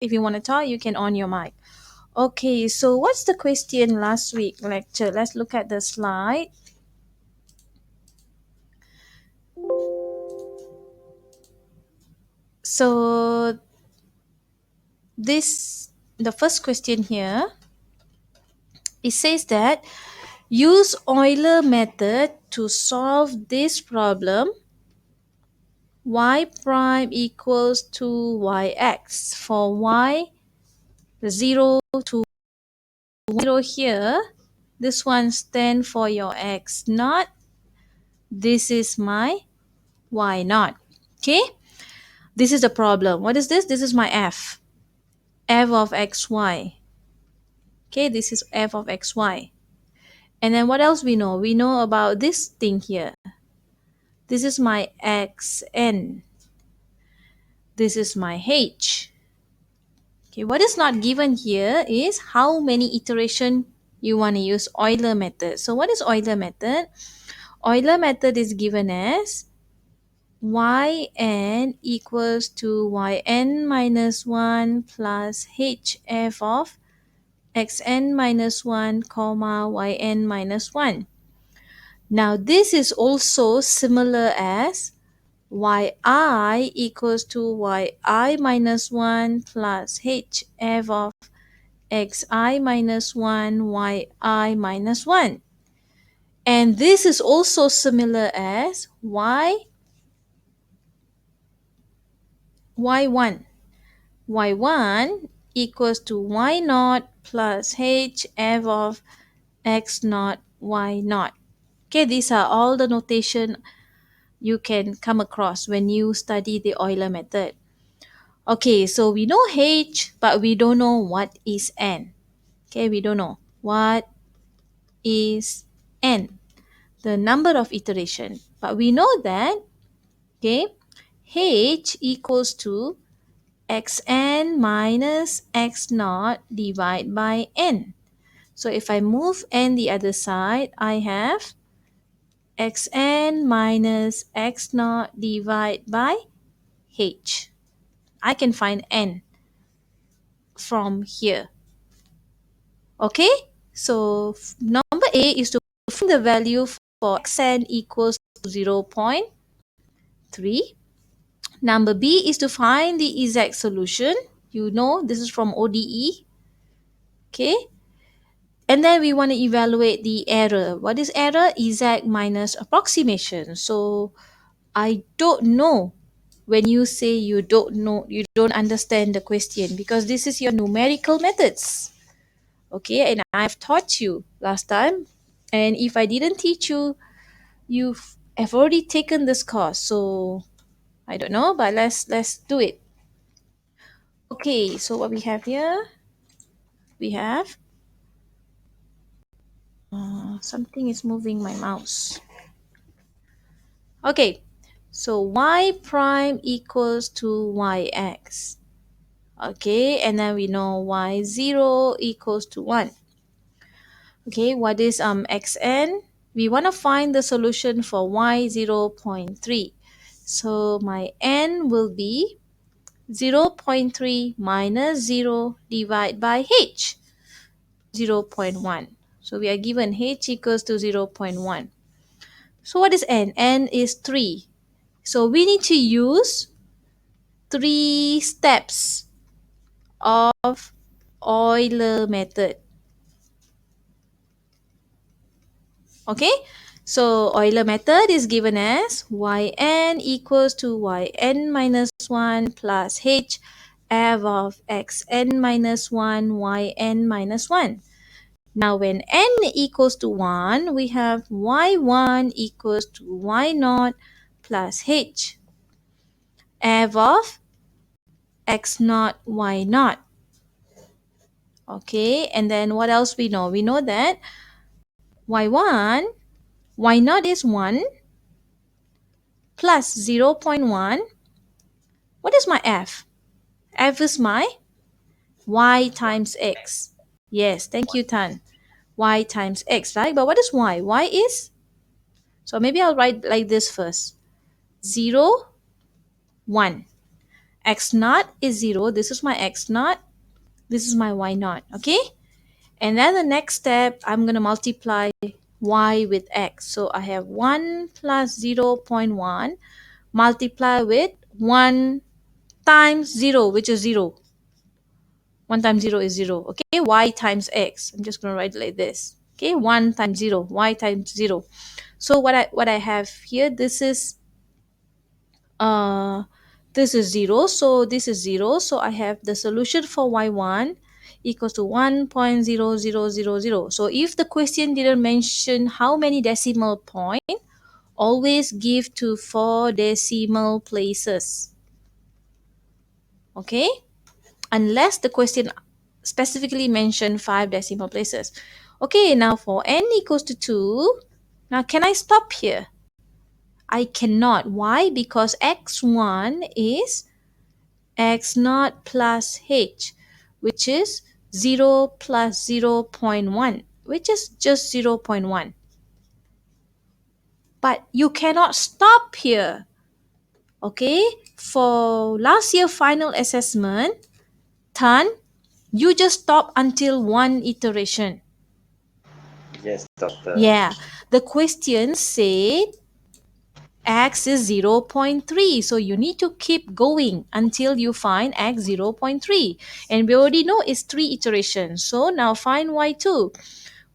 If you want to talk, you can on your mic. Okay, so what's the question last week lecture? Let's look at the slide. So the first question here, it says that use Euler method to solve this problem. Y prime equals to yx. For y 0 to 0 here, this one stand for your x naught. This is my y naught. Okay, this is the problem. What is this? This is my f of xy. Okay, this is f of xy. And then what else we know? We know about this thing here. This is my xn. This is my h. Okay, what is not given here is how many iteration you want to use Euler method. So what is Euler method? Euler method is given as yn equals to yn minus 1 plus hf of xn minus 1 comma yn minus 1. Now this is also similar as yi equals to yi minus 1 plus hf of xi minus 1 yi minus 1. And this is also similar as y1. y1 equals to y naught plus hf of x naught y naught. Okay, these are all the notation you can come across when you study the Euler method. Okay, so we know h, but we don't know what is n. Okay, we don't know what is n, the number of iteration. But we know that, okay, h equals to xn minus x naught divided by n. So if I move n the other side, I have xn minus x naught divided by h. I can find n from here. Okay, so number A is to find the value for xn equals to 0.3. Number B is to find the exact solution. You know, this is from ODE. Okay, and then we want to evaluate the error. What is error? Exact minus approximation. So I don't know. When you say you don't know, you don't understand the question, because this is your numerical methods. Okay, and I've taught you last time, and if I didn't teach you, you have already taken this course, so I don't know, but let's do it. Okay, so what we have here, we have something is moving my mouse. Okay, so y prime equals to yx. Okay, and then we know y0 equals to 1. Okay, what is xn? We want to find the solution for y 0.3. So my n will be 0.3 minus 0 divided by h, 0.1. So we are given h equals to 0.1. So what is n? N is 3. So we need to use 3 steps of Euler method. Okay, so Euler method is given as yn equals to yn minus 1 plus h f of xn minus 1 yn minus 1. Now when n equals to 1, we have y1 equals to y naught plus h f of x naught y naught. Okay, and then what else we know? We know that y1, y naught is 1 plus 0.1. What is my f? F is my y times x. Yes, thank you, Tan. Y times x, right? But what is y? Y is, so maybe I'll write like this first. 0, 1. X naught is 0. This is my X naught. This is my Y naught. Okay? And then the next step, I'm going to multiply Y with X. So I have 1 plus 0.1 multiply with 1 times 0, which is 0. 1 times 0 is 0. Okay? Y times X. I'm just going to write it like this. Okay? 1 times 0. Y times 0. So what I have here, uh this is 0, so this is 0, so I have the solution for y1 equals to 1.0000. So if the question didn't mention how many decimal point, always give to 4 decimal places. Okay, unless the question specifically mentioned 5 decimal places. Okay, now for n equals to 2, now can I stop here? I cannot. Why? Because x1 is x naught plus h, which is 0 plus 0.1, which is just 0.1. But you cannot stop here. Okay? For last year final assessment, Tan, you just stop until one iteration. Yes, doctor. Yeah. The question said x is 0.3, so you need to keep going until you find x 0.3, and we already know it's 3 iterations. So now find y2.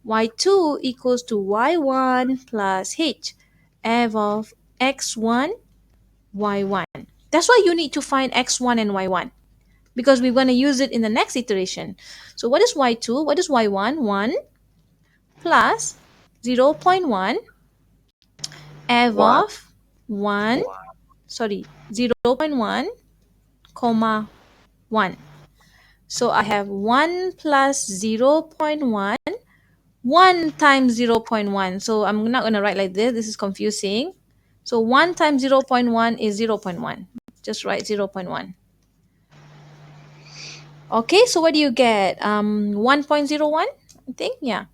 Y2 equals to y1 plus h, f of x1 y1. That's why you need to find x1 and y1, because we're going to use it in the next iteration. So what is y2? What is y1? 1 plus 0.1 f One, of 1, sorry, 0.1 comma 1. So I have 1 plus 0.1, 1 times 0.1. So I'm not going to write like this. This is confusing. So 1 times 0.1 is 0.1. Just write 0.1. Okay, so what do you get? 1.01, I think. Yeah.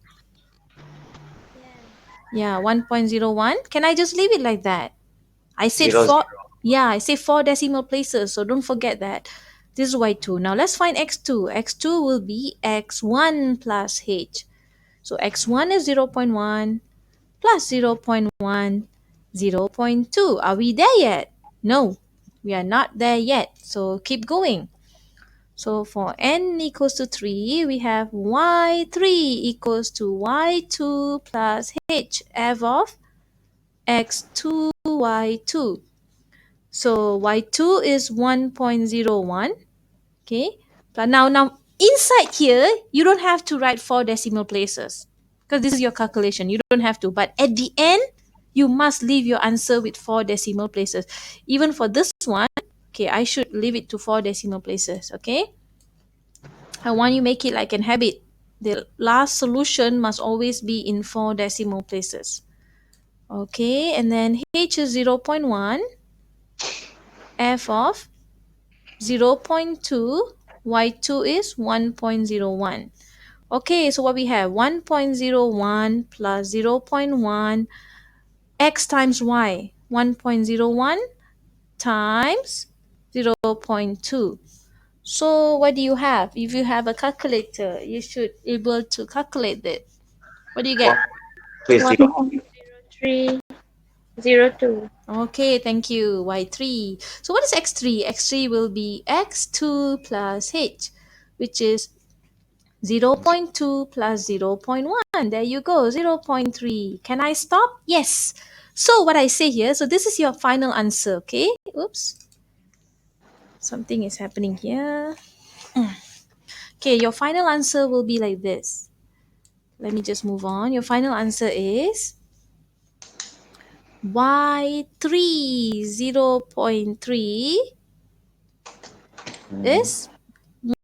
Yeah, 1.01. Can I just leave it like that? I said zero, 4. Yeah, I say 4 decimal places, so don't forget that. This is y2. Now let's find x2. x2 will be x1 plus h. So x1 is 0.1 plus 0.1, 0.2. Are we there yet? No, we are not there yet. So keep going. So for n equals to 3, we have y3 equals to y2 plus h, f of x2, y2. So y2 is 1.01. Okay. But now inside here, you don't have to write 4 decimal places, because this is your calculation. You don't have to. But at the end, you must leave your answer with 4 decimal places. Even for this one, okay, I should leave it to 4 decimal places. Okay. I want you make it like an habit. The last solution must always be in 4 decimal places. Okay, and then h is 0.1, f of 0.2, y2 is 1.01. Okay, so what we have? 1.01 plus 0.1 x times y. 1.01 times 0.2. So what do you have? If you have a calculator, you should able to calculate it. What do you get? 1.30. 1.0302. Okay, thank you. Y3. So what is x3? x3 will be x2 plus h, which is 0.2 plus 0.1. There you go, 0.3. Can I stop? Yes. So what I say here, so this is your final answer, okay? Oops. Something is happening here. Okay, your final answer will be like this. Let me just move on. Your final answer is y3, 0.3 is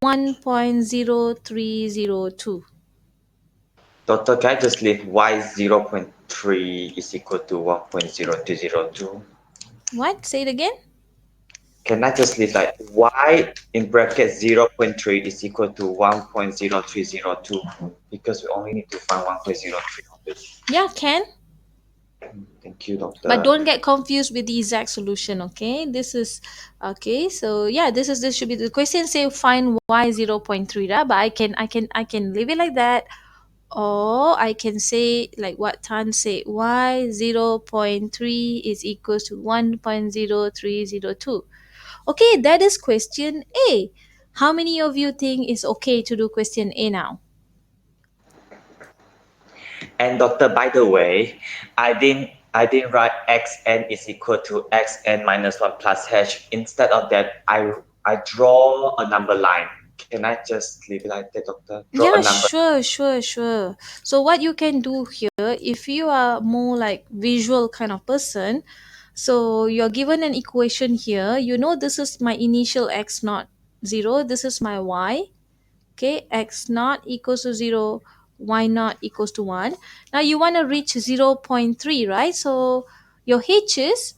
1.0302. Doctor, can I just leave y 0.3 is equal to 1.0202? What? Say it again. Can I just leave like y in bracket 0.3 is equal to 1.0302? Because we only need to find 1.03. Yeah, can. Thank you, But doctor. don't get confused with the exact solution, okay? This is okay. So yeah, this should be the question. Say find y 0.3, right? But I can leave it like that, or I can say like what Tan said, y 0.3 is equals to 1.0302. Okay, that is question A. How many of you think it's okay to do question A now? And doctor, by the way, I didn't write xn is equal to xn minus 1 plus h. Instead of that, I draw a number line. Can I just leave it like that, doctor? Draw a Yeah, number. sure. So what you can do here, if you are more like visual kind of person, so you're given an equation here. You know this is my initial x naught 0. This is my y. Okay, x naught equals to 0, y naught equals to 1. Now you want to reach 0.3, right? So your h is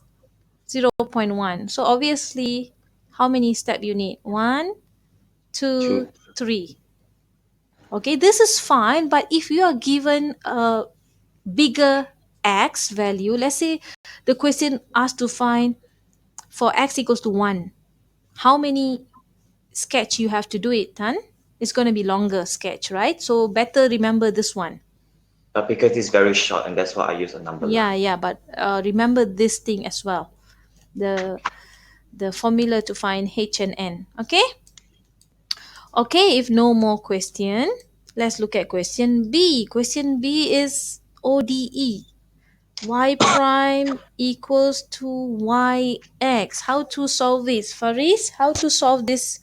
0.1. So obviously, how many steps you need? One, Two. two, three. Okay, this is fine, but if you are given a bigger x value, let's say the question asks to find for x equals to 1, how many sketch you have to do it, Tan? It's going to be longer sketch, right? So better remember this one. Because it's very short, and that's why I use a number line. Yeah, but remember this thing as well. The the formula to find h and n. Okay? Okay, if no more question, let's look at question B. Question B is ODE. Y prime equals to yx. How to solve this? Faris, how to solve this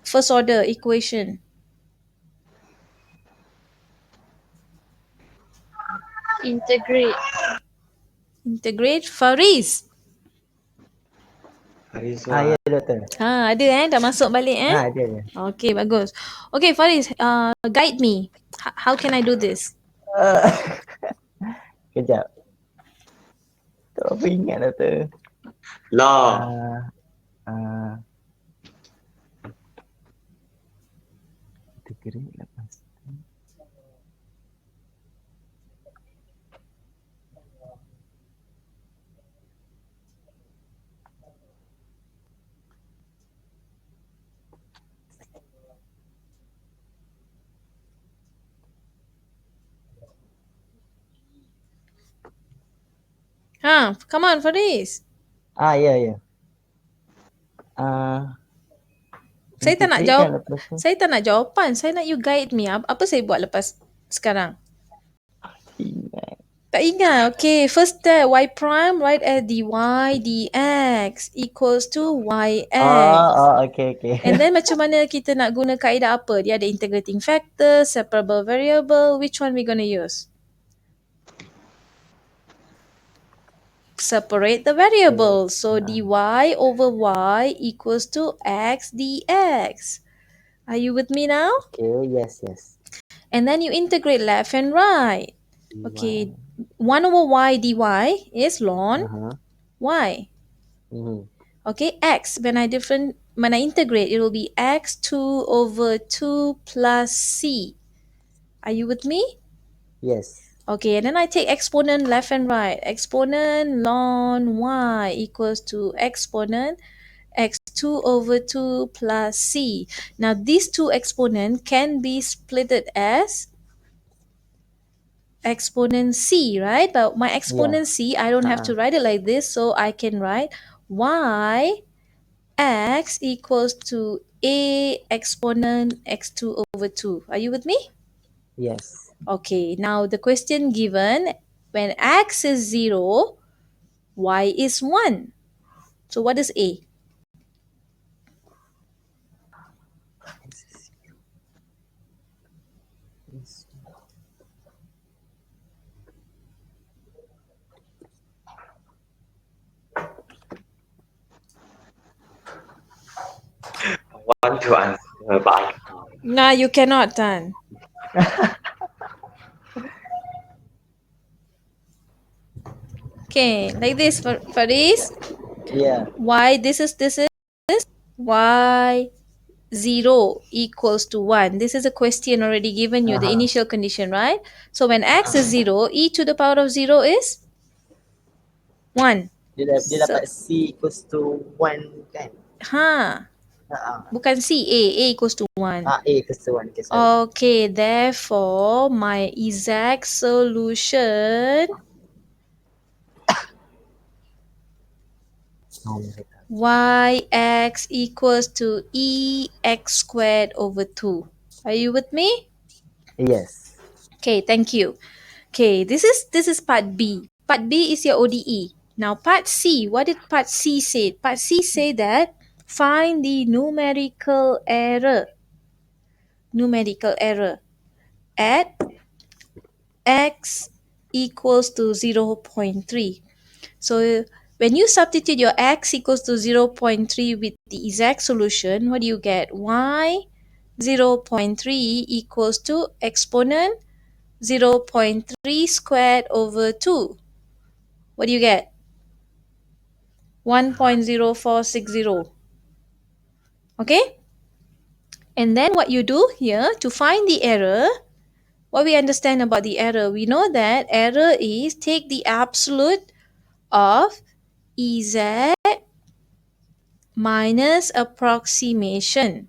first order equation? Integrate. Integrate Faris. That is Ya why. doktor. Ha, ada dah masuk balik Ada. Okay, bagus. Okay, Faris, guide me. How can I do this? Uh, Kejap. Tak apa ingat doktor. Law. Uh, uh, Degree lepas. Come on, Faris. Ya. Uh, Saya tak nak Integrate kan jawab. lepas tu. Saya tak nak jawapan. Saya nak you guide me. Apa saya buat lepas sekarang? Ingat. Tak ingat. Okay, first step. Y prime, right as dy dx equals to yx. Okay. And then macam mana kita nak guna kaedah apa? Dia ada integrating factor, separable variable. Which one we gonna use? Separate the variables. So dy over y equals to x dx. Are you with me now? Okay, yes. And then you integrate left and right. Okay, 1 over y dy is ln Uh-huh. y. Mm-hmm. Okay, x, when I integrate, it will be x2 over 2 plus c. Are you with me? Yes. Okay, and then I take exponent left and right. Exponent ln y equals to exponent x2 over 2 plus c. Now, these two exponents can be splitted as exponent c, right? But my exponent c, I don't have to write it like this, so I can write y x equals to a exponent x2 over 2. Are you with me? Yes. Okay, now the question given, when x is 0, y is 1. So what is a? I want to answer, but I can't. No, you cannot, Tan. Okay, like this, Faris. Yeah. Y, this is y 0 equals to 1. This is a question already given you, the initial condition, right? So when x is 0, e to the power of 0 is 1. Dia So, dapat C equals to 1 kan? bukan C, A equals to 1. A equals to 1. Okay, sorry. Okay, therefore, my exact solution yx equals to ex squared over 2. Are you with me? Yes. Okay, thank you. Okay, this is part B. Part B is your ODE. Now part C, what did part C say? Part C say that find the numerical error at x equals to 0.3. So when you substitute your x equals to 0.3 with the exact solution, what do you get? Y 0.3 equals to exponent 0.3 squared over 2. What do you get? 1.0460. Okay? And then what you do here to find the error, what we understand about the error, we know that error is take the absolute of EZ minus approximation.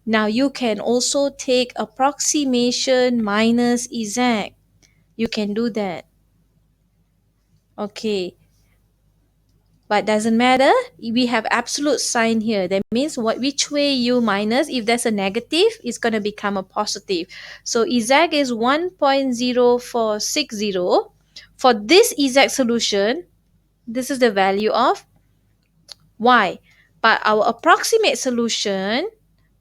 Now you can also take approximation minus exact. You can do that. Okay. But doesn't matter. We have absolute sign here. That means which way you minus, if there's a negative, it's going to become a positive. So exact is 1.0460. For this exact solution, this is the value of y. But our approximate solution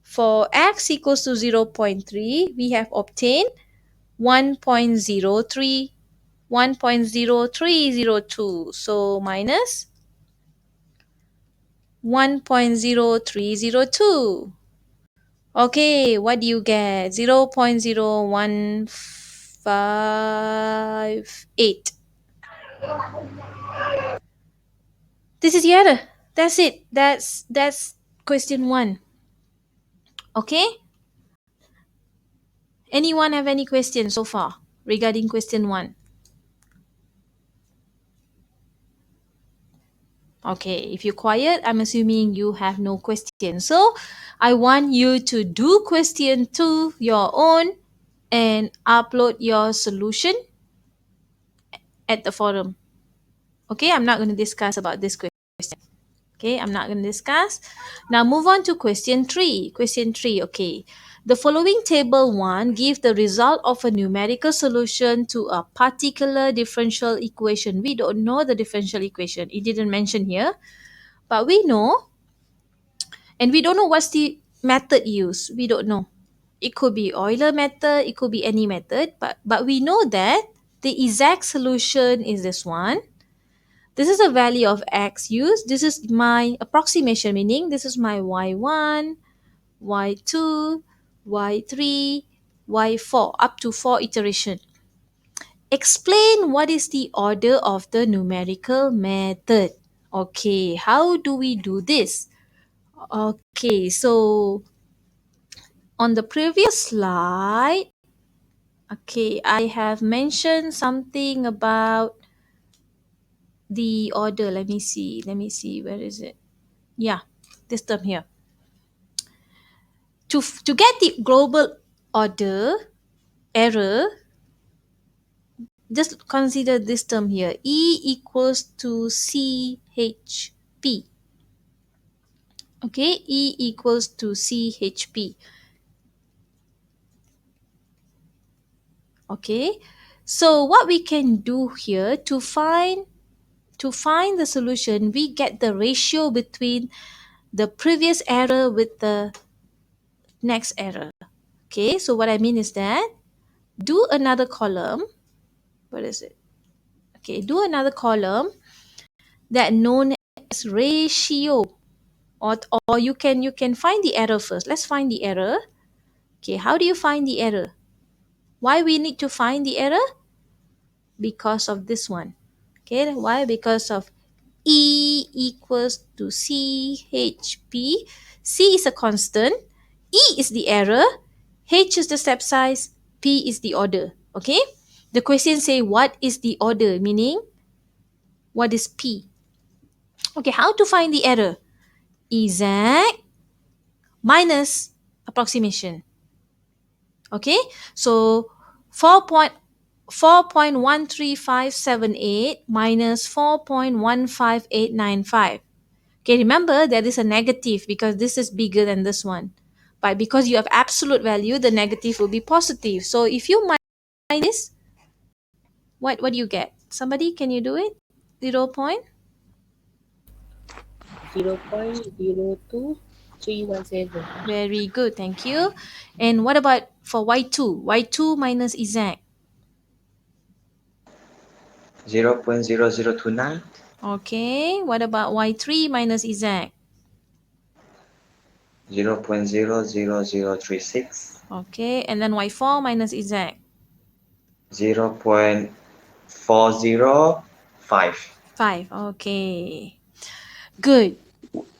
for x equals to 0.3, we have obtained 1.03, 1.0302. So minus 1.0302. Okay, what do you get? 0.0158. This is the error. That's it. That's question 1. Okay? Anyone have any questions so far regarding question 1? Okay, if you're quiet, I'm assuming you have no question. So, I want you to do question 2 your own and upload your solution at the forum. Okay, I'm not going to discuss about this question. Okay, I'm not going to discuss. Now move on to question 3. Question 3, okay. The following table 1 gives the result of a numerical solution to a particular differential equation. We don't know the differential equation. It didn't mention here. But we know, and we don't know what's the method used. We don't know. It could be Euler method, it could be any method, but we know that the exact solution is this one. This is a value of x used. This is my approximation, meaning this is my y1, y2, y3, y4, up to 4 iteration. Explain what is the order of the numerical method. Okay, how do we do this? Okay, so on the previous slide, okay, I have mentioned something about the order. Let me see, where is it? Yeah, this term here. To get the global order error, just consider this term here. E equals to CHP. Okay, E equals to CHP. Okay, so what we can do here to find the solution, we get the ratio between the previous error with the next error. Okay, so what I mean is that do another column. What is it? Okay, do another column that known as ratio, or you can find the error first. Let's find the error. Okay, how do you find the error? Why we need to find the error? Because of this one. Okay, why? Because of E equals to CHP. C is a constant. E is the error, H is the step size, P is the order. Okay? The question say what is the order, meaning what is P? Okay, how to find the error? Exact minus approximation. Okay, so 4.13578 minus 4.15895. Okay, remember there is a negative because this is bigger than this one. But because you have absolute value, the negative will be positive. So if you minus, what do you get? Somebody, can you do it? 0 point? 0.02317. Very good, thank you. And what about for y2? Y2 minus z. 0.0029, Okay, what about y3 minus z? 0.00036, Okay, and then y4 minus z. 0.405. 5. Okay, good.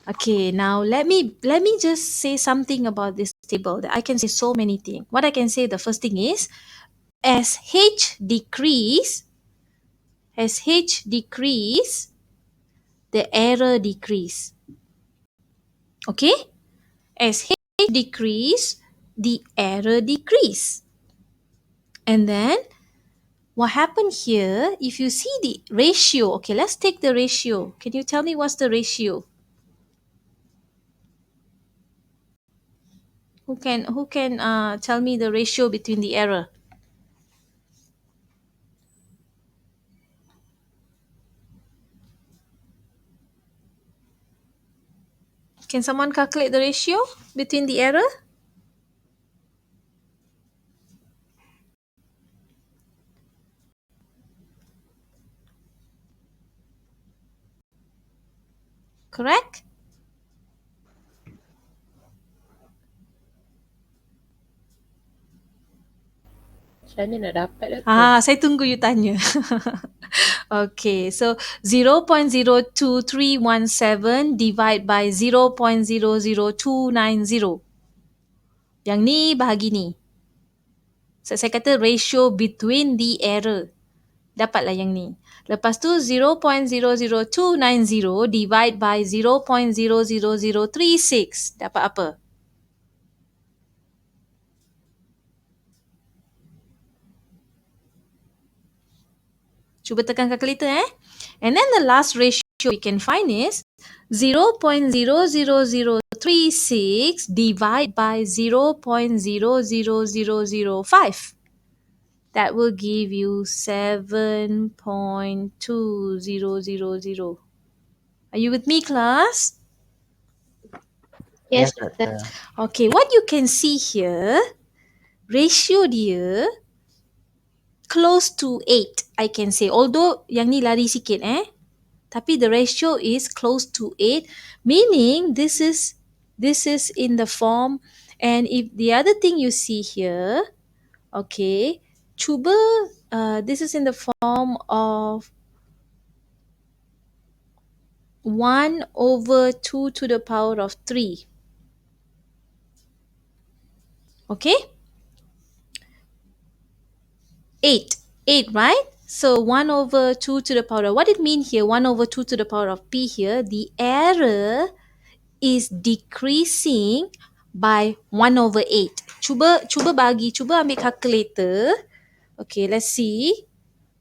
Okay, now let me just say something about this table that I can say so many things. What I can say, the first thing is as h decrease, the error decrease. Okay? As h decrease, the error decrease. And then what happened here, if you see the ratio, okay, let's take the ratio. Can you tell me what's the ratio? Who can tell me the ratio between the error? Can someone calculate the ratio between the error? Correct? Macam mana nak dapat Doktor? Saya tunggu you tanya. Okay, so 0.02317 divide by 0.00290. Yang ni bahagi ni. So, saya kata ratio between the error. Dapatlah yang ni. Lepas tu 0.00290 divide by 0.00036. Dapat apa? Cuba tekan calculator And then the last ratio we can find is 0.00036 divided by 0.00005. That will give you 7.2000. Are you with me, class? Yes, Yes, Doktor. Doctor. Okay, what you can see here, ratio dia close to 8, I can say. Although yang ni lari sikit tapi the ratio is close to 8, meaning this is in the form. And if the other thing you see here, okay, cuba this is in the form of 1/2 to the power of 3. Okay, 8, right? So 1/2 to the power of, what it mean here, 1/2 to the power of p here, the error is decreasing by 1/8. Cuba ambil calculator. Okay, let's see.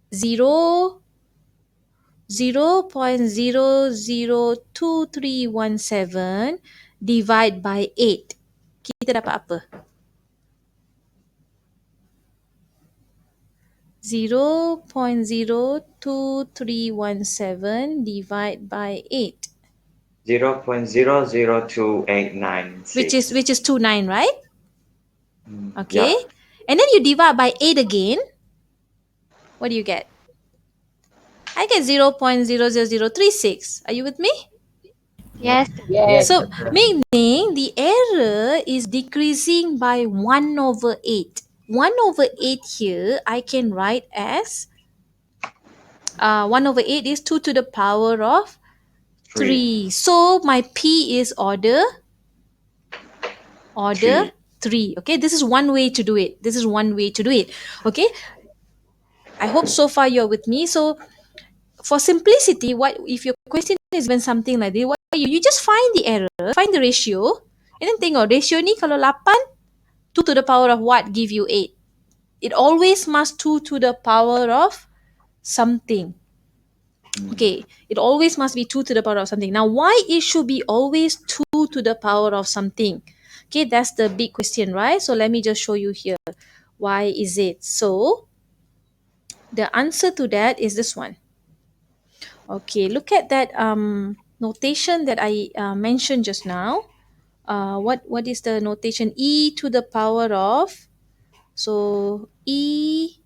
0.02317 divide by 8. Kita dapat apa? 0.02317 divide by 8. 0.002896. Which is 29, right? Okay. Yeah. And then you divide by 8 again. What do you get? I get 0.00036. Are you with me? Yes, Yes, So, Doctor. meaning the error is decreasing by 1/8. 1/8 here, I can write as 1/8 is 2 to the power of 3. So, my P is order order 3. Okay, this is one way to do it. Okay, I hope so far you're with me. So for simplicity, what if your question is when something like this, what you just find the error, find the ratio, and then tengok ratio ni kalau 8, 2 to the power of what give you 8? It always must 2 to the power of something. Okay, it always must be 2 to the power of something. Now, why it should be always 2 to the power of something? Okay, that's the big question, right? So let me just show you here. Why is it? So the answer to that is this one. Okay, look at that notation that I mentioned just now. What is the notation? E to the power of, so E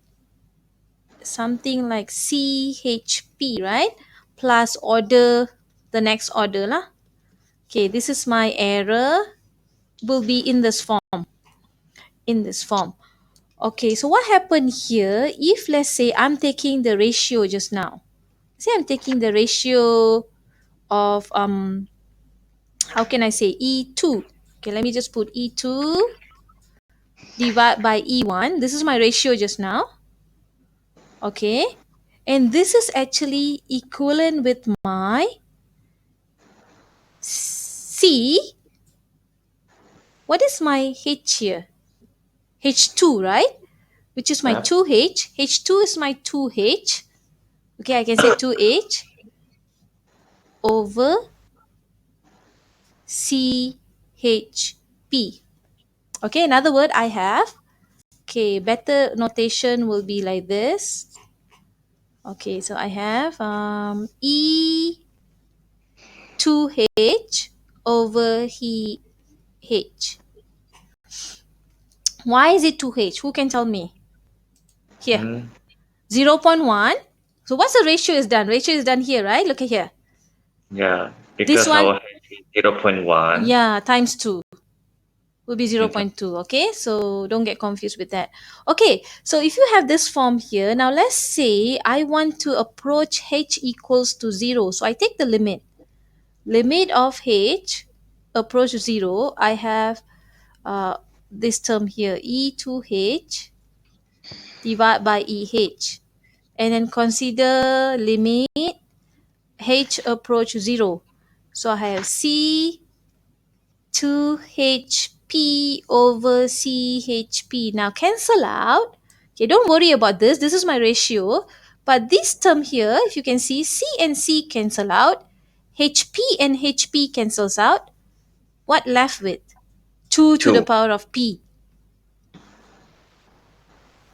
something like CHP, right? Plus order, the next order lah. Okay, this is my error, will be in this form. Okay, so what happened here, if let's say I'm taking the ratio just now. Say I'm taking the ratio of, how can I say, E2. Okay, let me just put E2 divide by E1. This is my ratio just now. Okay, and this is actually equivalent with my C. What is my H here? H2, right? Which is my 2H. H2 is my 2H. Okay, I can say 2H over CHP. Okay, another word I have. Okay, better notation will be like this. Okay, so I have E2H over H. Why is it 2H? Who can tell me? Here. 0.1. So what's the ratio is done? Ratio is done here, right? Look at here. Yeah, This because one, our H is 0.1. yeah, times 2 will be 0.2. Okay, so don't get confused with that. Okay, so if you have this form here, now let's say I want to approach H equals to 0. So I take the limit. Limit of H approach 0. I have this term here, E2H divided by EH. And then consider limit H approach 0. So I have C2HP over CHP. Now cancel out. Okay, don't worry about this. This is my ratio. But this term here, if you can see, C and C cancel out. HP and HP cancels out. What left with? 2 to the 2. power of P.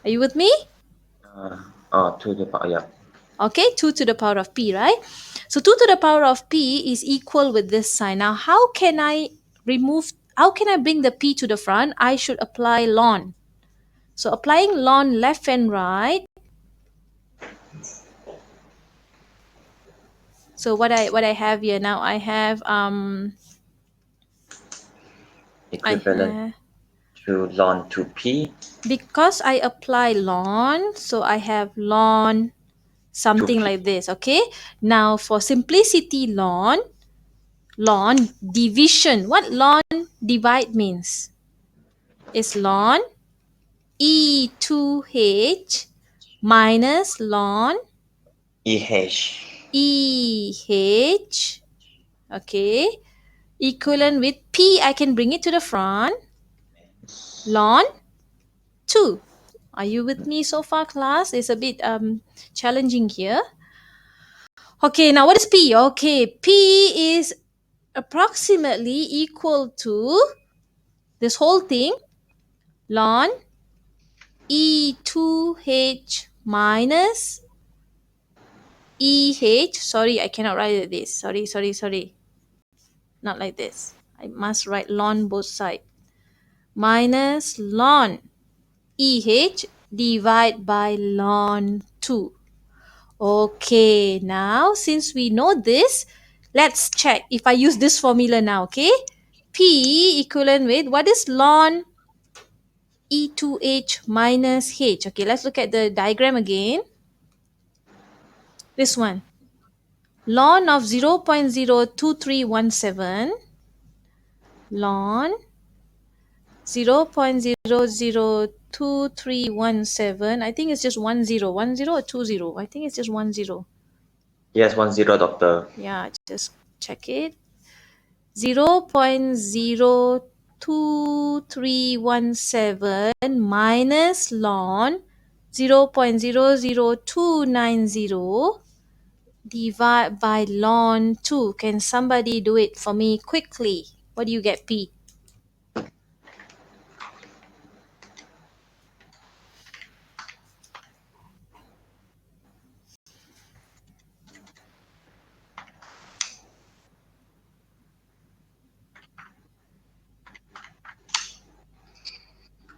Are you with me? 2 to the power, yeah. Okay, 2 to the power of P, right? So 2 to the power of P is equal with this sign. Now, how can I bring the P to the front? I should apply ln. So applying ln left and right. So what I have here now, I have Equivalent to ln 2p because I apply ln, so I have ln something 2p. like this. Okay. Now for simplicity, ln division. What ln divide means? Is ln E2H minus ln EH. EH. Okay. Equivalent with P, I can bring it to the front. Ln 2. Are you with me so far, class? It's a bit challenging here. Okay, now what is P? Okay, P is approximately equal to this whole thing, ln E2H minus EH. Sorry, I cannot write this. Sorry. Not like this. I must write ln both sides. Minus ln EH divide by ln 2. Okay, now since we know this, let's check if I use this formula now, okay? P equivalent with, what is ln E2H minus H? Okay, let's look at the diagram again. This one. Ln of 0.02317 ln 0.002317. I think it's just 10. 10 or 20? I think it's just 10. Yes, 10, doctor. Yeah, just check it. 0.02317 minus ln 0.00290 divide by ln 2. Can somebody do it for me quickly? What do you get, P?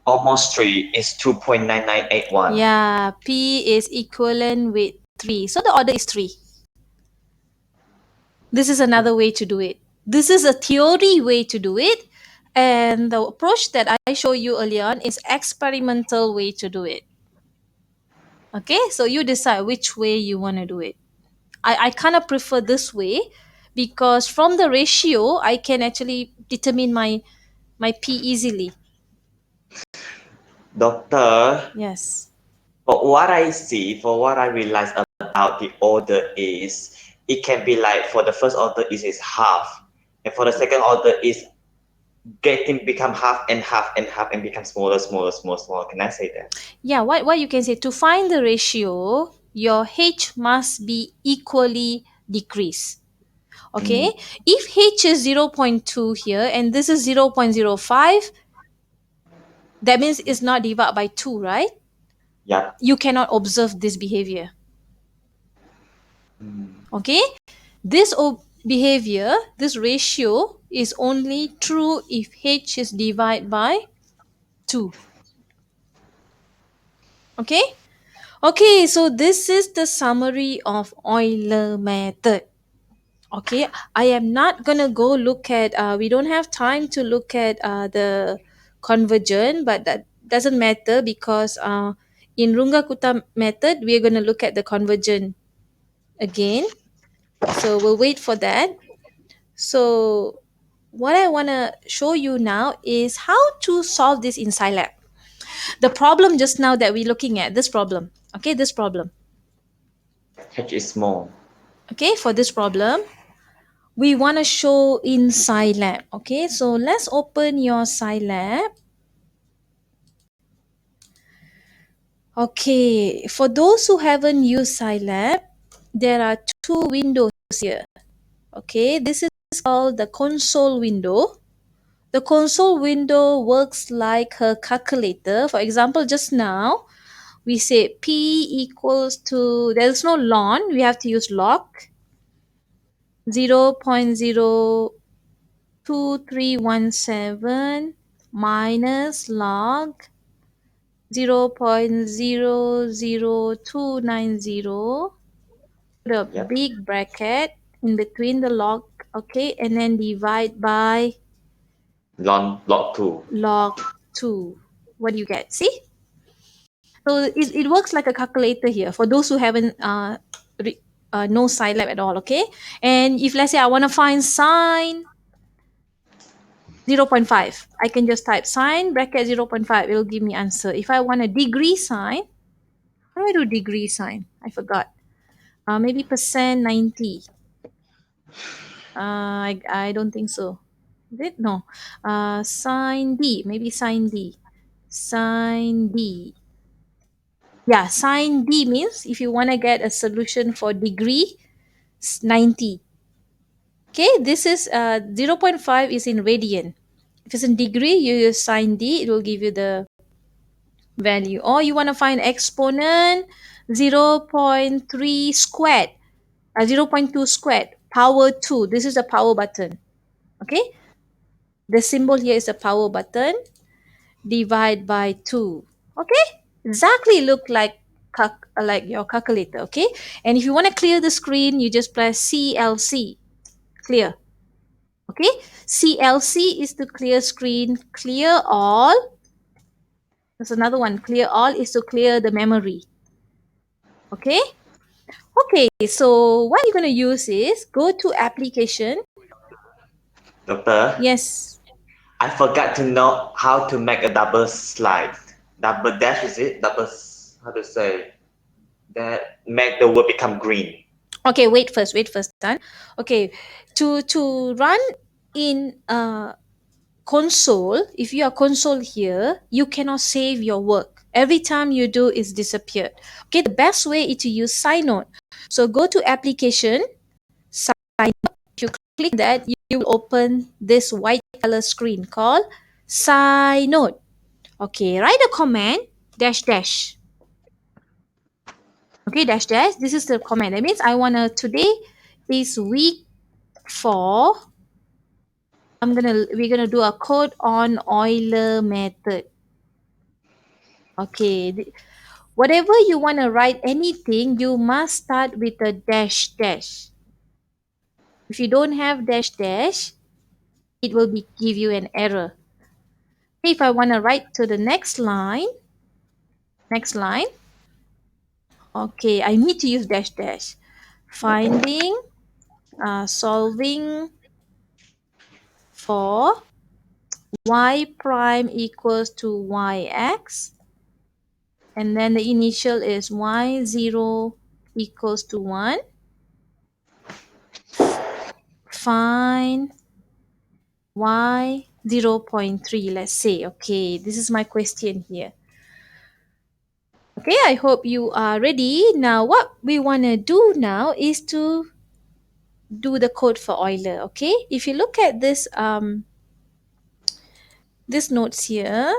Almost 3 is 2.9981. Yeah, P is equivalent with 3. So the order is 3. This is another way to do it. This is a theory way to do it. And the approach that I show you earlier on is experimental way to do it. Okay, so you decide which way you want to do it. I kind of prefer this way because from the ratio, I can actually determine my P easily. Doctor, Yes. for what I see, for what I realize about the order is, it can be like for the first order is half, and for the second order is become half and half and half and become smaller, smaller, smaller, smaller. Can I say that? Yeah, what you can say, to find the ratio, your H must be equally decreased. Okay, if H is 0.2 here and this is 0.05, that means it's not divided by 2, right? Yep. You cannot observe this behavior. Okay, this behavior, this ratio is only true if H is divided by 2. Okay? Okay, so this is the summary of Euler method. Okay, I am not gonna go look at, we don't have time to look at the convergent, but that doesn't matter because in Rungakuta method, we're gonna look at the convergent again. So we'll wait for that. So what I wanna show you now is how to solve this in Scilab. The problem just now that we're looking at, this problem. Okay, this problem. H is small. Okay, for this problem, we want to show in Scilab. Okay, so let's open your Scilab. Okay, for those who haven't used Scilab, there are two windows here. Okay, this is called the console window. The console window works like a calculator. For example, just now, we say P equals to, there's no ln, we have to use log 0.02317 minus log 0.00290, put a Yep. big bracket in between the log, okay, and then divide by Log 2. log 2. What do you get? See? So it works like a calculator here for those who haven't know Scilab at all, okay? And if let's say I want to find sine 0.5, I can just type sine bracket 0.5. It will give me answer. If I want a degree sine, how do I do degree sine? I forgot. Maybe percent 90. I don't think so. Is it? No. Sine D. Maybe sine D. Sine D. Yeah, sine D means if you want to get a solution for degree, 90. Okay, this is 0.5 is in radian. If it's in degree, you use sine D, it will give you the value. Or you want to find exponent 0.3 squared, 0.2 squared, power 2. This is the power button. Okay, the symbol here is the power button. Divide by 2. Okay, exactly look like your calculator. Okay, and if you want to clear the screen, you just press CLC, clear. Okay, CLC is to clear screen, clear all. There's another one, clear all is to clear the memory. Okay, okay, so what you're going to use is go to application. Doctor, Yes. I forgot to know how to make a double slide. Double dash is it? How to say? That make the word become green. Okay, wait first, done. Okay, to run in console, if you are console here, you cannot save your work. Every time you do, it's disappeared. Okay, the best way is to use Synode. So go to application, Synode. If you click that, you will open this white color screen called Synode. Okay, write a command dash dash. Okay, dash dash. This is the command. That means I wanna today is week 4. We're gonna do a code on Euler method. Okay, whatever you want to write anything, you must start with a dash dash. If you don't have dash dash, it will give you an error. If I want to write to the next line, okay, I need to use dash dash. Finding, solving for y prime equals to yx, and then the initial is y0 equals to 1. Find y 0.3, let's say. Okay, this is my question here. Okay, I hope you are ready. Now what we want to do now is to do the code for Euler. Okay, if you look at this notes here,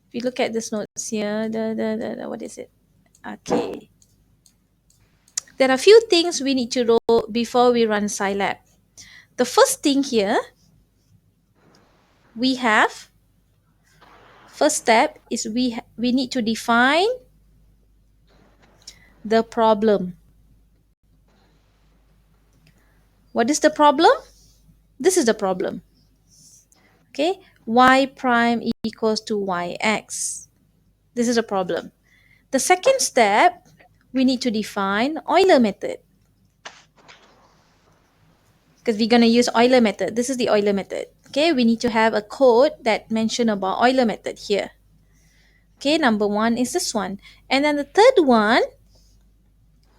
if you look at this notes here, what is it? Okay, there are a few things we need to know before we run Scilab. The first thing here, we have first step is we need to define the problem. What is the problem? This is the problem. Okay, y prime equals to yx. This is a problem. The second step, we need to define Euler method. Because we're going to use Euler method. This is the Euler method. Okay, we need to have a code that mention about Euler method here. Okay, number 1 is this one. And then the third one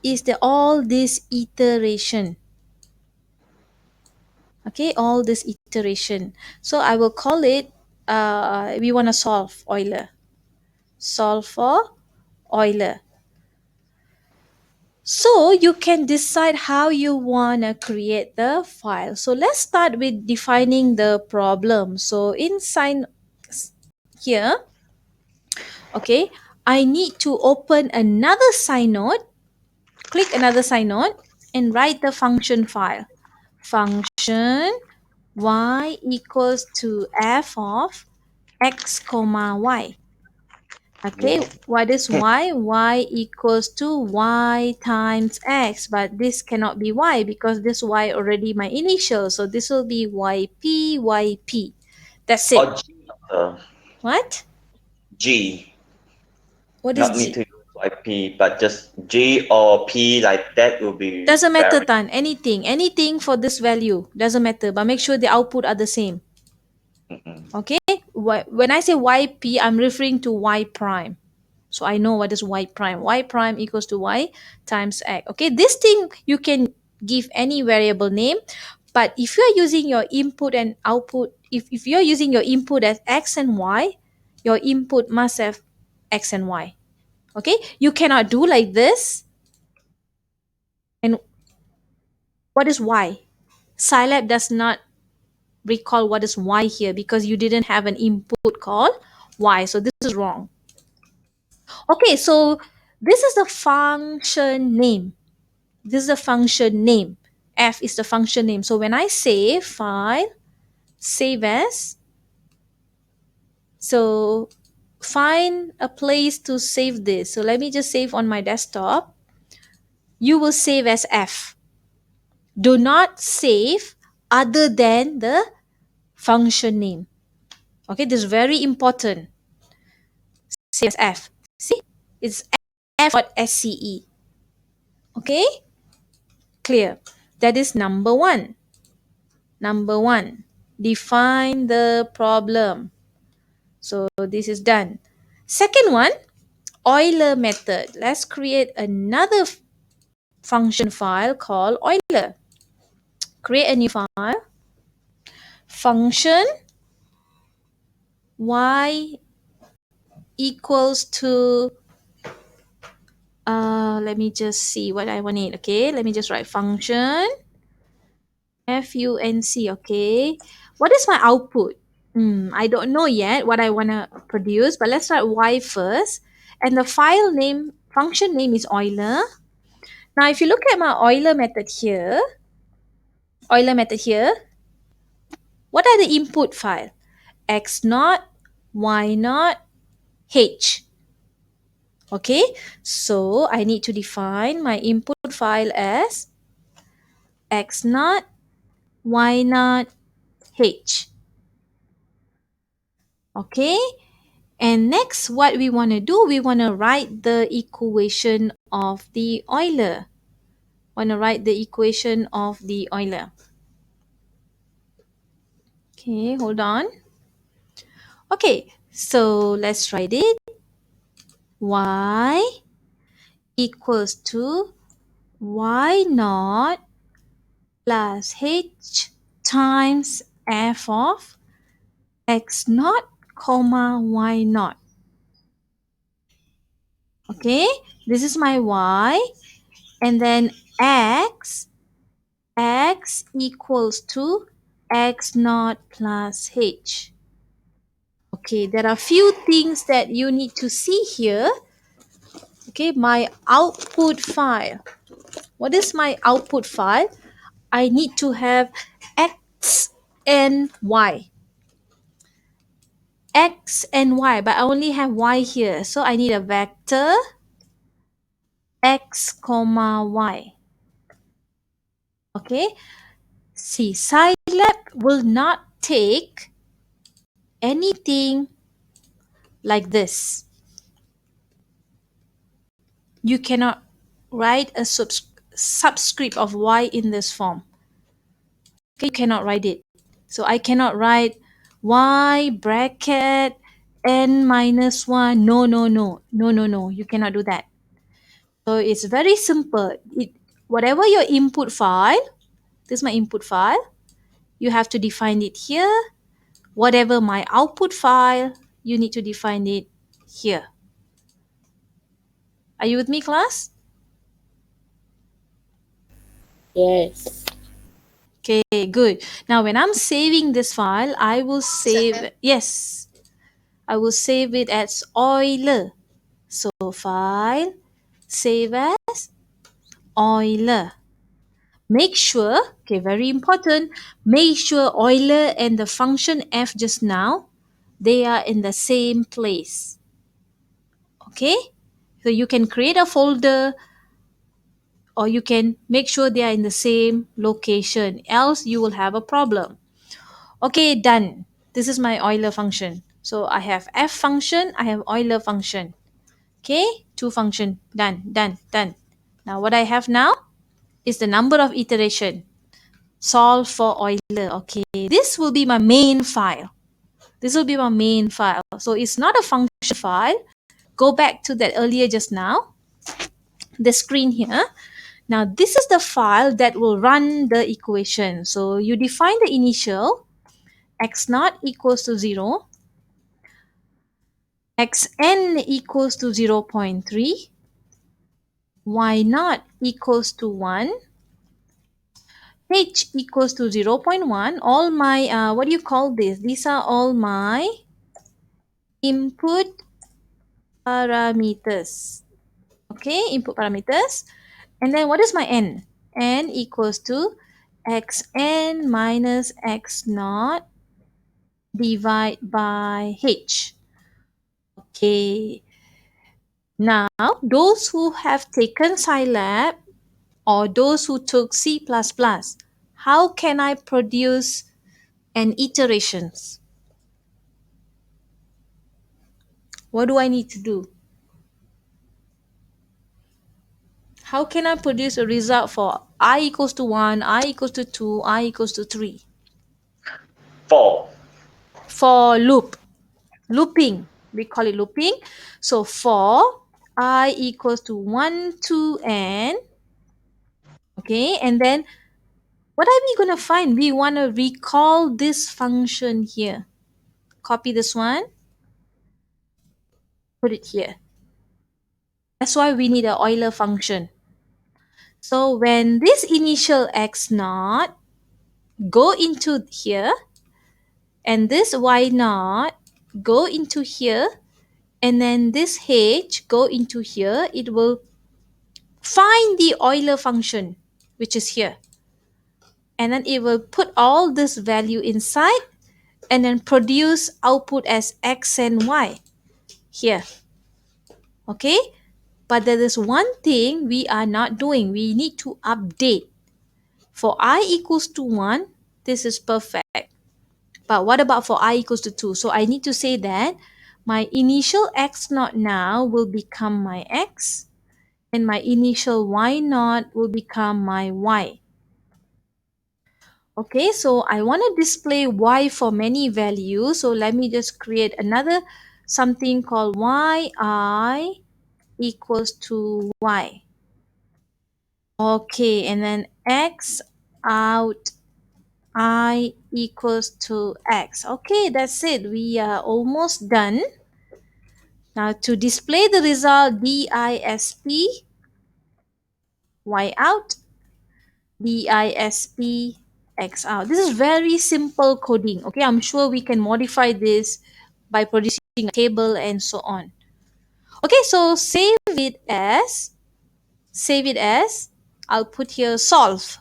is all this iteration. Okay, all this iteration. So I will call it, we want to solve Euler. Solve for Euler. So you can decide how you want to create the file. So let's start with defining the problem. So in sign here, okay, I need to open another Synode, click another Synode and write the function file. Function y equals to f of x comma y. Okay, what is y? Y equals to y times x, but this cannot be y because this y already my initial, so this will be yp. That's it. Or G. What? G. What is Not need G? to use IP, but just G or P like that will be Doesn't matter, very. Tan. Anything for this value doesn't matter, but make sure the output are the same. Okay, when I say yp, I'm referring to y prime. So I know what is y prime. Y prime equals to y times x. Okay, this thing you can give any variable name, but if you are using your input and output, if you're using your input as x and y, your input must have x and y. Okay, you cannot do like this. And what is y? Scilab does not recall what is y here because you didn't have an input called y. So this is wrong. Okay, so this is the function name. This is the function name. F is the function name. So when I save file, save as, so find a place to save this. So let me just save on my desktop. You will save as F. Do not save other than the function name. Okay, this is very important. Save as F. See, it's f.sce. Okay, clear. That is number 1. Number 1. define the problem. So this is done. Second one, Euler method. Let's create another function file called Euler. Create a new file. Function y equals to let me just see what I want it. Okay, let me just write function func. Okay, what is my output? I don't know yet what I want to produce, but let's write y first. And the file name, function name is Euler. Now if you look at my Euler method here, what are the input file? X naught, Y naught, H. Okay, so I need to define my input file as X naught, Y naught, H. Okay, and next what we want to do, we want to write the equation of the Euler. Okay, hold on. Okay, so let's write it. Y equals to Y naught plus H times f of X naught comma Y naught. Okay, this is my Y, and then X equals to X naught plus H. Okay, there are few things that you need to see here. Okay, my output file. What is my output file? I need to have X and Y. X and Y, but I only have Y here. So I need a vector X comma Y. Okay. See, Scilab will not take anything like this. You cannot write a subscript of Y in this form. Okay, you cannot write it. So I cannot write Y bracket N minus 1. No. You cannot do that. So it's very simple. Whatever your input file, this is my input file, you have to define it here. Whatever my output file, you need to define it here. Are you with me, class? Yes. Okay, good. Now when I'm saving this file, I will save, yes, I will save it as Euler. So file, save as Euler. Make sure, okay, very important, make sure Euler and the function f just now, they are in the same place. Okay, so you can create a folder or you can make sure they are in the same location, else you will have a problem. Okay, done. This is my Euler function. So I have f function, I have Euler function. Okay, two function, done. Now what I have now is the number of iteration. Solve for Euler. Okay, this will be my main file. So it's not a function file. Go back to that earlier just now, the screen here. Now this is the file that will run the equation. So you define the initial, x naught equals to 0, xn equals to 0.3, y naught equals to 1, h equals to 0.1. All my, what do you call this? These are all my input parameters. Okay, input parameters. And then what is my n? N equals to xn minus x naught divide by h. Okay. Now, those who have taken Scilab or those who took C++, how can I produce an iterations? What do I need to do? How can I produce a result for I equals to 1, I equals to 2, I equals to 3? For For looping. We call it looping. So for I equals to 1 to n. Okay, and then what are we going to find? We want to recall this function here. Copy this one, put it here. That's why we need an Euler function. So when this initial x naught go into here, and this y naught go into here, and then this h go into here, it will find the Euler function, which is here. And then it will put all this value inside and then produce output as x and y here. Okay? But there is one thing we are not doing. We need to update. For I equals to 1, this is perfect. But what about for I equals to 2? So I need to say that my initial x naught now will become my x, and my initial y naught will become my y. Okay, so I want to display y for many values. So let me just create another something called yi equals to y. Okay, and then x out I equals to x. Okay, that's it. We are almost done. Now to display the result, disp y out, disp x out. This is very simple coding. Okay, I'm sure we can modify this by producing a table and so on. Okay, so save it as, I'll put here solve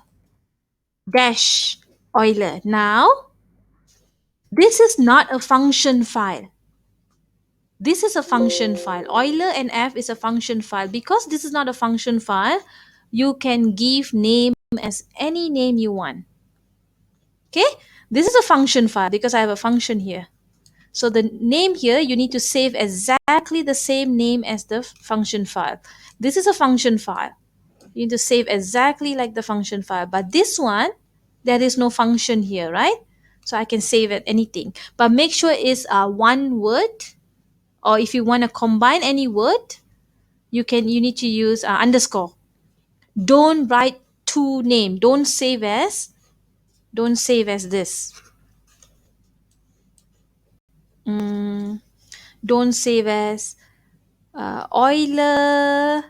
dash Euler. Now, this is not a function file. This is a function file. Euler and f is a function file. Because this is not a function file, you can give name as any name you want. Okay, this is a function file because I have a function here. So the name here, you need to save exactly the same name as the function file. This is a function file. You need to save exactly like the function file. But this one, there is no function here, right? So I can save it anything. But make sure it's one word, or if you want to combine any word, you need to use underscore. Don't write two name. Don't save as this. Don't save as Euler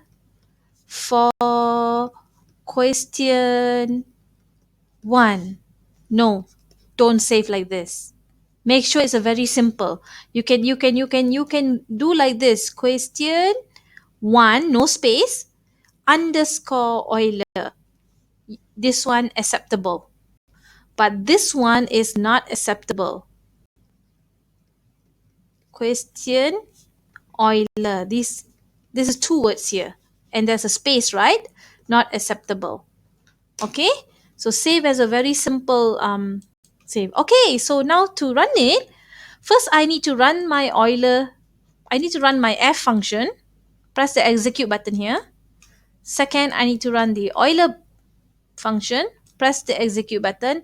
for question 1. No, don't save like this. Make sure it's a very simple. You can do like this. Question 1, no space, underscore Euler. This one acceptable. But this one is not acceptable. Question Euler. This is two words here. And there's a space, right? Not acceptable. Okay? So save as a very simple save. Okay, so now to run it, first I need to run my Euler. I need to run my f function. Press the execute button here. Second, I need to run the Euler function. Press the execute button.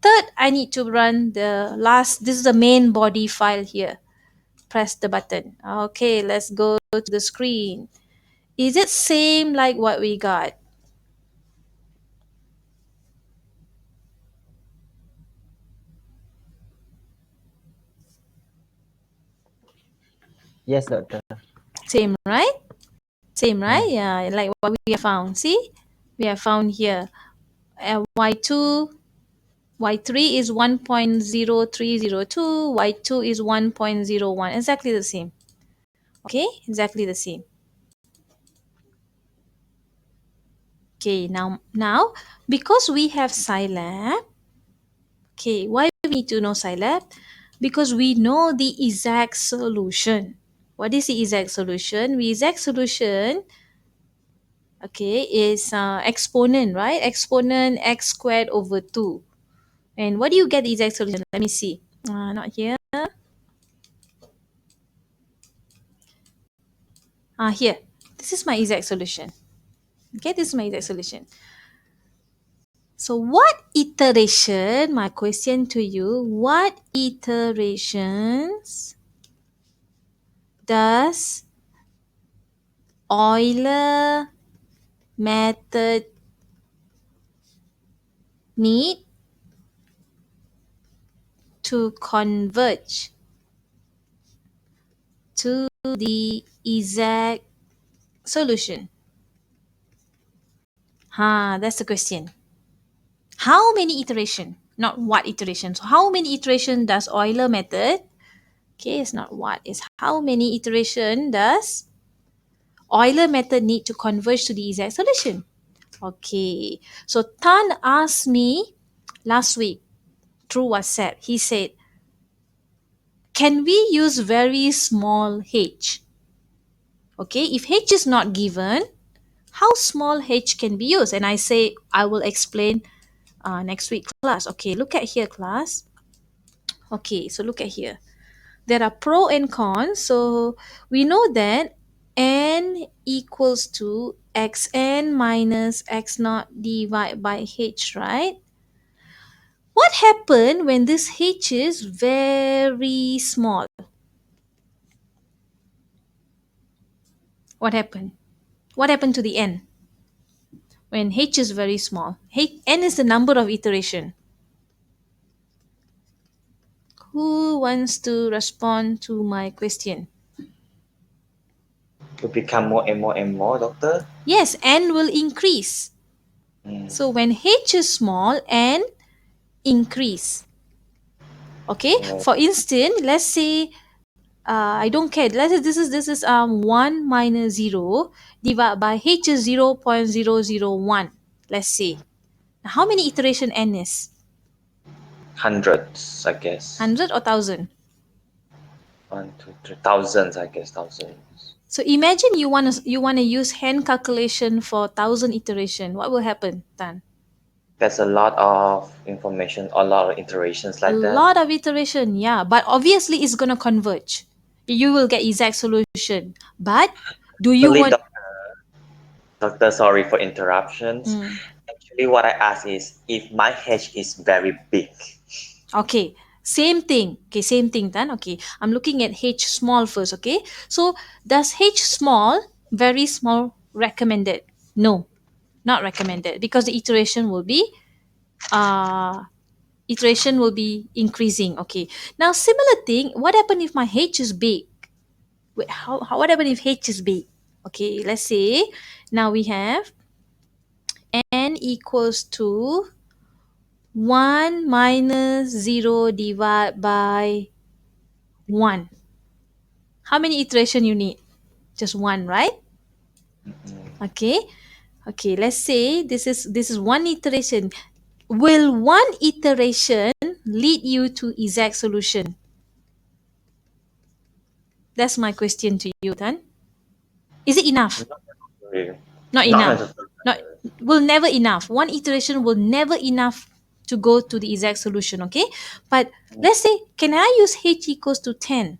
Third, I need to run the last, this is the main body file here. Press the button. Okay, let's go to the screen. Is it same like what we got? Yes, doctor. Same, right? Same, right? Mm. Yeah, like what we have found. See? We have found here. Y2, Y3 is 1.0302, Y2 is 1.01. Exactly the same. Okay, exactly the same. Okay, now because we have Scilab, okay, why do we need to know Scilab? Because we know the exact solution. What is the exact solution? The exact solution, okay, is exponent, right? Exponent x squared over 2. And what do you get the exact solution? Let me see. Not here. Here. This is my exact solution. Okay, this is my exact solution. So what iteration, my question to you, what iterations does Euler method need to converge to the exact solution? That's the question. How many iteration? Not what iteration. So how many iteration does Euler method? Okay, it's not what, it's how many iteration does Euler method need to converge to the exact solution? Okay, so Tan asked me last week through WhatsApp. He said, can we use very small h? Okay, if h is not given, how small h can be used? And I say, I will explain next week class. Okay, look at here, class. Okay, so look at here. There are pro and cons. So we know that n equals to xn minus x naught divided by h, right? What happened when this h is very small? What happened? What happened to the n? When h is very small. N is the number of iteration. Who wants to respond to my question? To become more and more and more, doctor. Yes, n will increase. So when h is small, n increase. Okay, Oh, for instance, let's say I don't care. Let's say this is 1 minus 0 divided by h is 0.001. Let's say. Now, how many iteration n is? hundreds, I guess. 100 or 1000? 1, 2, 3, thousands, I guess, thousands. So imagine you wanna use hand calculation for 1000 iteration. What will happen, Tan? That's a lot of information, a lot of iterations A like that. lot of iteration, yeah. But obviously it's gonna converge. You will get exact solution. But do you Actually, want? doctor, sorry for interruptions. Mm, Actually, what I ask is if my H is very big. okay, same thing. Okay, same thing, Tan. Okay, I'm looking at H small first. Okay, so does H small, very small, recommended? No, not recommended because the uh iteration will be increasing. Okay, now similar thing, what happen if my h is big? What happen if h is big? Okay, let's say now we have n equals to 1 minus 0 divided by 1. How many iteration you need? Just one, right? Okay, okay, let's say this is one iteration. Will one iteration lead you to exact solution? That's my question to you, Tan. Is it enough? Not necessarily. Not Not enough. necessarily. Not will never enough. One iteration will never enough to go to the exact solution, okay? But let's say, can I use h equals to 10?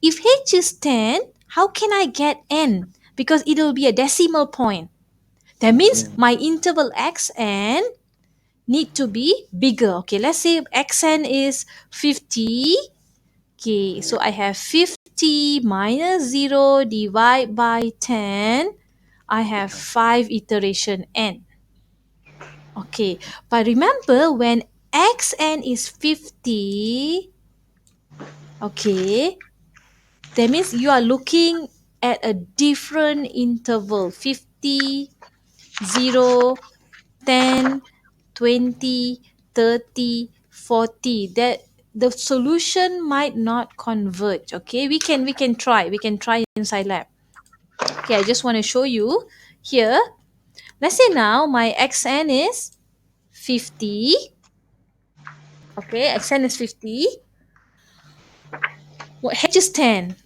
If h is 10, how can I get n? Because it will be a decimal point. That means my interval xn need to be bigger. Okay, let's say xn is 50. Okay, so I have 50 minus 0 divided by 10. I have 5 iteration n. Okay, but remember when xn is 50, okay, that means you are looking at a different interval 50, 0, 10, 20, 30, 40. That the solution might not converge. Okay, we can try inside lab. Okay, I just want to show you here. Let's say now my xn is 50. Okay, xn is 50. What h is 10?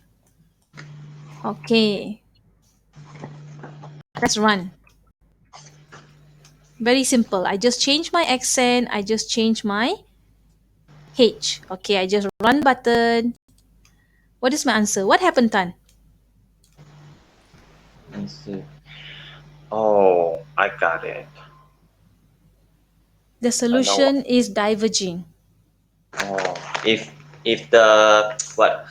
Okay, let's run. Very simple. I just change my xn. I just change my h. Okay, I just run button. What is my answer? What happened, Tan? Let's see. Oh, I got it. The No. solution is diverging. Oh, if the what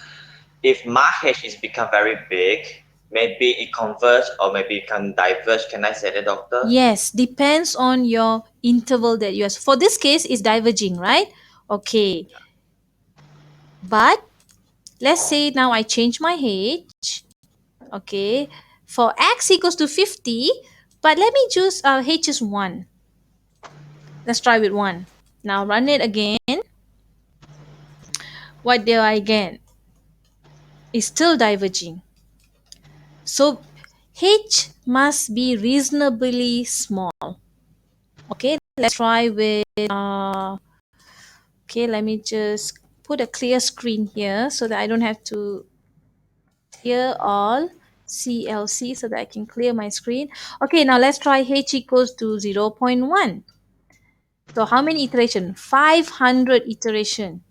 if my h is become very big, maybe it converge or maybe it can diverge. Can I say that, doctor? Yes, depends on your interval that you use. For this case, it's diverging, right? Okay. But let's say now I change my h. Okay. For x equals to 50, but let me choose h is 1. Let's try with 1. Now run it again. What do I get? It's still diverging. So h must be reasonably small. Okay, let's try with okay, let me just put a clear screen here so that I don't have to clear all CLC so that I can clear my screen. Okay, now let's try h equals to 0.1. So how many iteration? 500 iteration.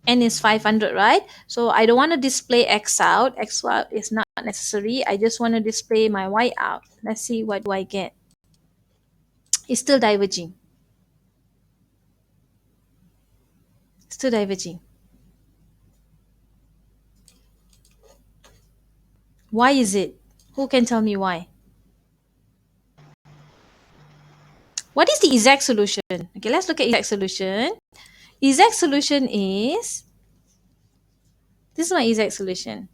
N is 500, right? So I don't want to display X out. X out is not necessary. I just want to display my Y out. Let's see what do I get. It's still diverging. Still diverging. Why is it? Who can tell me why? What is the exact solution? Okay, let's look at exact solution. Exact solution is, this is my exact solution.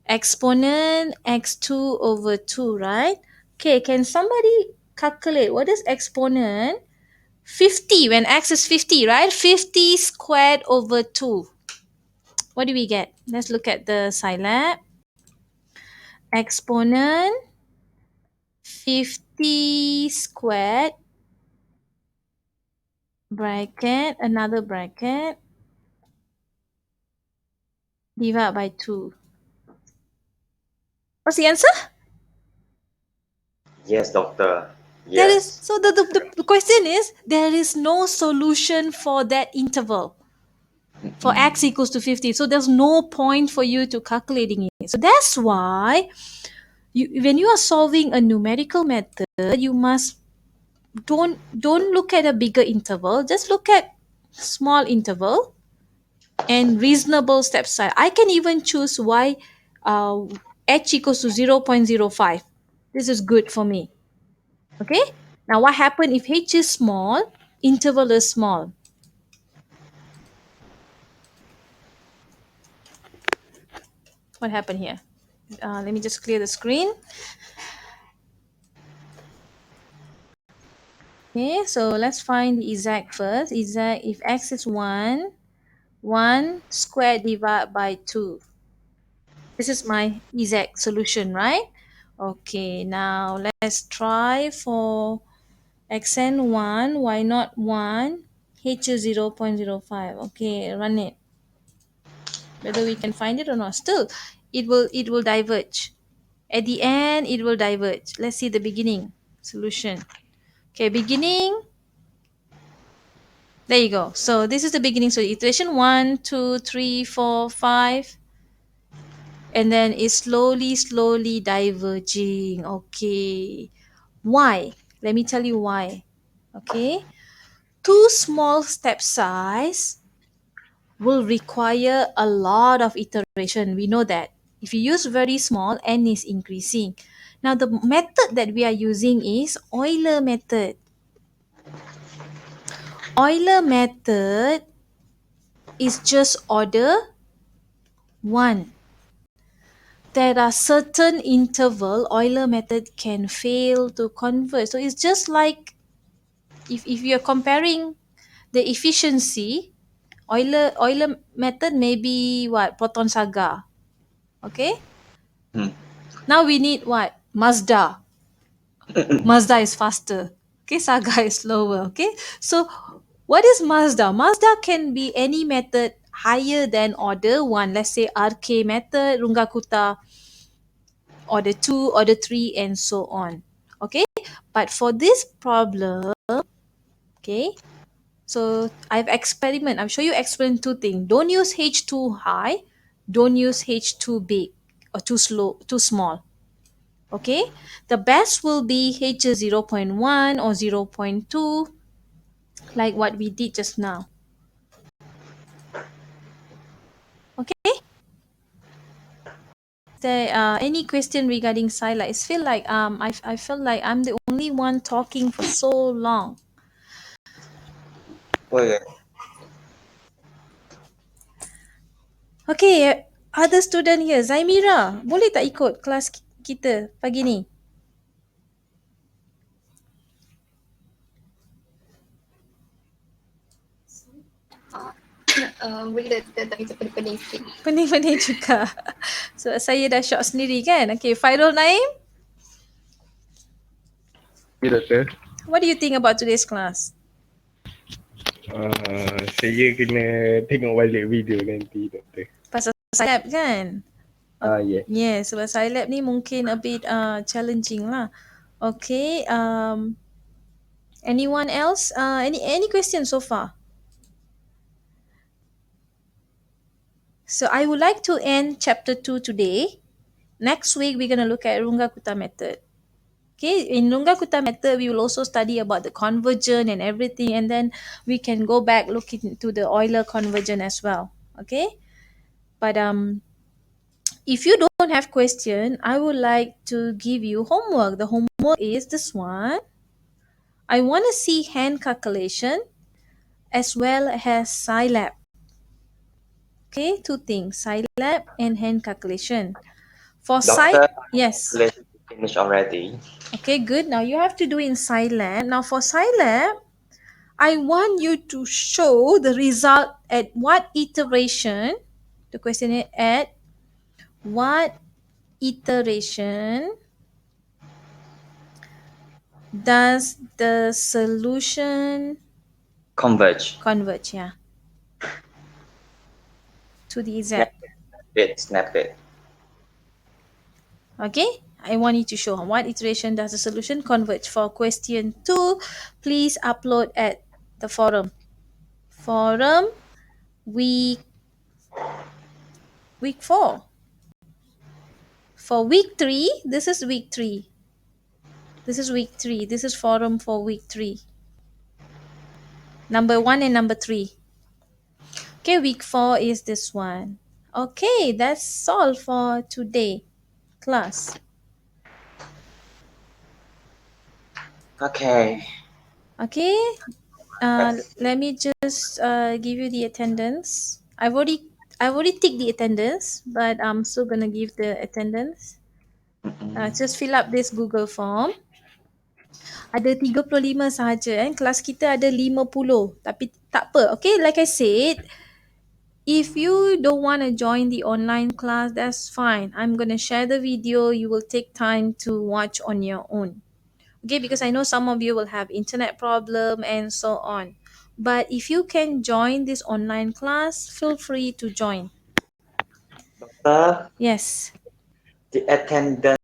Exponent x2 over 2, right? Okay, can somebody calculate what is exponent 50 when x is 50, right? 50 squared over 2. What do we get? Let's look at the Scilab. Exponent 50 squared, bracket, another bracket, divide by 2. What's the answer? Yes, doctor. There is, Yes. so the question is, there is no solution for that interval for x equals to 50. So there's no point for you to calculating it. So that's why when you are solving a numerical method, you must don't look at a bigger interval. Just look at small interval and reasonable step size. I can even choose y uh, h equals to 0.05. This is good for me. Okay. Now what happens if h is small, interval is small? What happened here? Let me just clear the screen. Okay, so let's find the exact first. Exact, if x is 1, 1 squared divided by 2. This is my exact solution, right? Okay, now let's try for xn 1, y not 1, h is 0.05. Okay, run it. Whether we can find it or not. Still, it will diverge. At the end, it will diverge. Let's see the beginning solution. Okay, beginning. There you go. So this is the beginning. So iteration 1, 2, 3, 4, 5. And then it's slowly diverging. Okay. Why? Let me tell you why. Okay. Too small step size will require a lot of iteration. We know that. If you use very small, n is increasing. Now the method that we are using is Euler method. Euler method is just order 1. There are certain interval Euler method can fail to converge. So it's just like if you're comparing the efficiency, Euler method may be what? Proton saga. Okay? Hmm. Now we need what? Mazda. Mazda is faster. Okay, saga is slower. Okay? So what is Mazda? Mazda can be any method higher than order 1. Let's say RK method, Rungakuta order 2, order 3, and so on. Okay, but for this problem, okay, so I'll show you experiment two things. Don't use h too high, don't use h too big or too slow, too small. Okay, the best will be h is 0.1 or 0.2. like what we did just now. Okay? Is there any question regarding Sila? I feel like I'm the only one talking for so long. Wait, Okay, other student here, Zaimira, boleh tak ikut kelas kita pagi ni? Boleh tak tapi pening-pening sikit. Pening-pening juga. So saya dah shock sendiri kan. Okay, Fairul Naim, Ya, doktor. what do you think about today's class? Saya kena tengok balik video nanti, doktor. Pasal Scilab kan? Ya. Yeah, sebab Scilab ni mungkin a bit challenging lah. Okay, anyone else? Any questions so far? So I would like to end chapter 2 today. Next week we're going to look at Runga-Kutta method. Okay, in Runga-Kutta method we will also study about the convergent and everything, and then we can go back look into the Euler convergent as well. Okay, but if you don't have question, I would like to give you homework. The homework is this one. I want to see hand calculation as well as Scilab. Okay, two things, Scilab and hand calculation. For Doctor, yes. let's finish already. Okay, good. Now you have to do in Scilab. Now for Scilab, I want you to show the result at what iteration. The question is at what iteration does the solution Converge. converge? Yeah. To the Snap Z. snap it. Okay, I want you to show what iteration does the solution converge. For question 2, please upload at the forum. Forum week 4. For week 3, this is week 3. This is week 3. This is forum for week 3. Number 1 and number 3. Okay, week 4 is this one. Okay, that's all for today class. Okay. Okay, Yes. let me just give you the attendance. I've already ticked the attendance, but I'm still gonna give the attendance. Just fill up this Google form. Ada 35 sahaja kelas kita ada 50, tapi tak apa. Okay, like I said, if you don't want to join the online class, that's fine. I'm gonna share the video. You will take time to watch on your own. Okay, because I know some of you will have internet problem and so on. But if you can join this online class, feel free to join. Doctor, Yes. the attendance